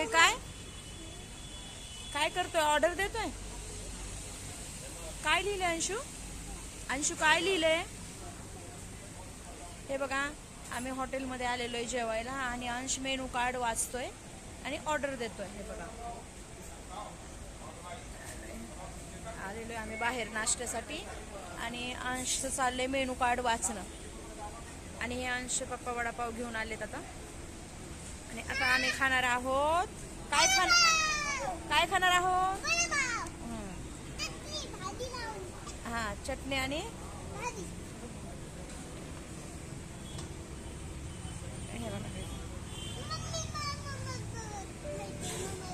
हे काय काय करतोय? ऑर्डर देतोय? काय लिहिलंय अंशू? अंशू काय लिहिलंय? हे बघा, आम्ही हॉटेलमध्ये आलेलो आहे जेवायला आणि अंश मेनू कार्ड वाचतोय आणि ऑर्डर देतोय. हे बघा, आलेलो आहे आम्ही बाहेर नाश्त्यासाठी आणि अंश चाललंय मेनू कार्ड वाचणं. आणि हे अंश पप्पा वडापाव घेऊन आलेत आता. आणि आता आम्ही खाणार आहोत. काय खाणार आहोत? हा, चटणी आणि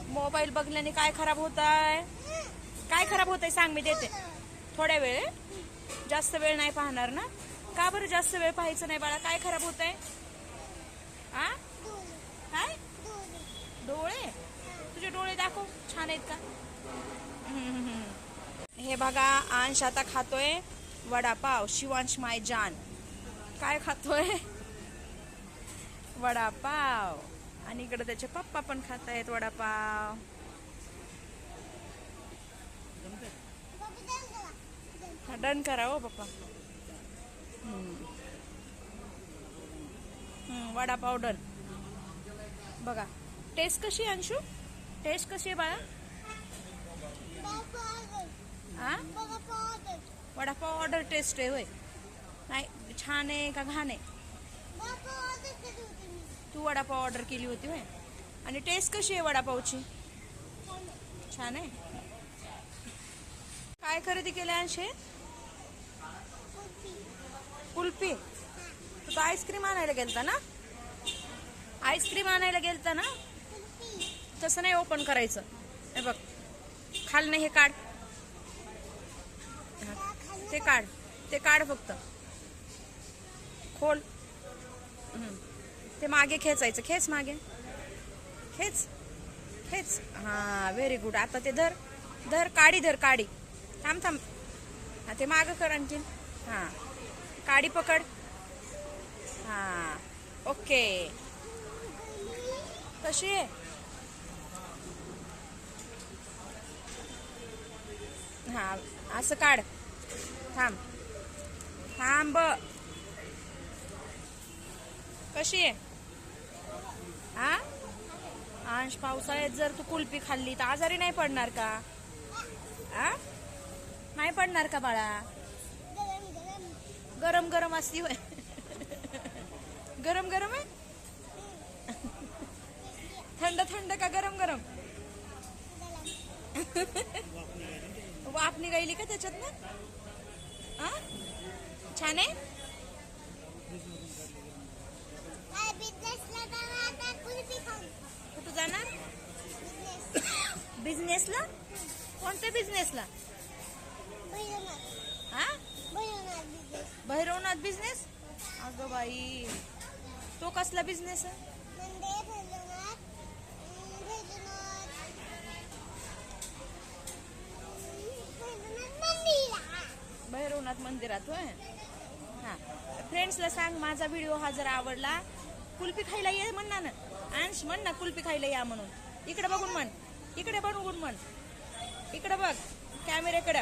मोबाईल बघल्याने काय खराब होत आहे? काय खराब होत आहे सांग, मी देते. थोड्या वेळ, जास्त वेळ नाही पाहणार ना? का बरं जास्त वेळ पाहायचं नाही बाळा? काय खराब होत आहे? आ काय? डोळे? तुझे डोळे दाखव, छान आहेत का? हे बघा, अंश आता खातोय वडापाव. शिवांश माय जान काय खातोय? वडापाव. आणि इकडे त्याचे पप्पा पण खात आहेत वडापाव. डन करा हो पप्पा. वडापाव डन. बघा टेस्ट कशी आहे अंशू? टेस्ट कशी आहे बाळा? वडापाव ऑर्डर टेस्ट आहे होय? नाही, छान आहे का घाण आहे? तू वडापाव ऑर्डर केली होती होय? आणि टेस्ट कशी आहे वडापावची? छान आहे. काय खरेदी केली अंशे? कुल्फी. तू आईस्क्रीम आणायला गेलता ना? आईस्क्रीम आणायला गेलता ना? तसं नाही ओपन करायचं. हे बघ, खाल्लं हे काढ. ते काढ, ते काढ फक्त. खोल. ते मागे खेचायचं. खेच मागे, खेच खेच. हा, व्हेरी गुड. आता ते धर धर, काडी धर, काडी. थांब थांब. हा, ते मागं कर आणखी. हा, काडी पकड. हा, ओके. कशी आहे? हा, असं काढ. थांब थांब. कशी आहे? हा, अंश, पावसाळ्यात जर तू कुल्फी खाल्ली तर आजारी नाही पडणार का? आ, नाही पडणार का बाळा? गरम गरम असती होय? गरम गरम आहे? थंड थंड का गरम गरम? वाफ निघाली का त्याच्यात ना? छान आहे. कुठं जाणार? बिझनेसला? कोणत्या बिझनेसला? भैरवनाथ बिझनेस? अगं बाई, तो कसला बिझनेस आहे? भैरवनाथ मंदिरात होय? हा, फ्रेंड्सला सांग माझा व्हिडिओ हा जर आवडला, कुल्फी खायला ये म्हण ना. अंश म्हण ना, कुल्फी खायला या म्हणून. इकडे बघून म्हण, इकडे बघून म्हण, इकडे बघ कॅमेऱ्याकडे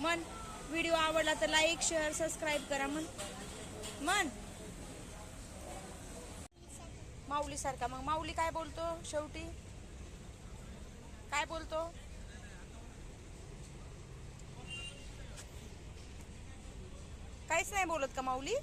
म्हण. व्हिडिओ आवडला तर लाईक, शेअर, सबस्क्राईब करा म्हण. माऊली सारखा. मग माऊली काय बोलतो शेवटी? काय बोलतो? काहीच नाही बोलत का माऊली?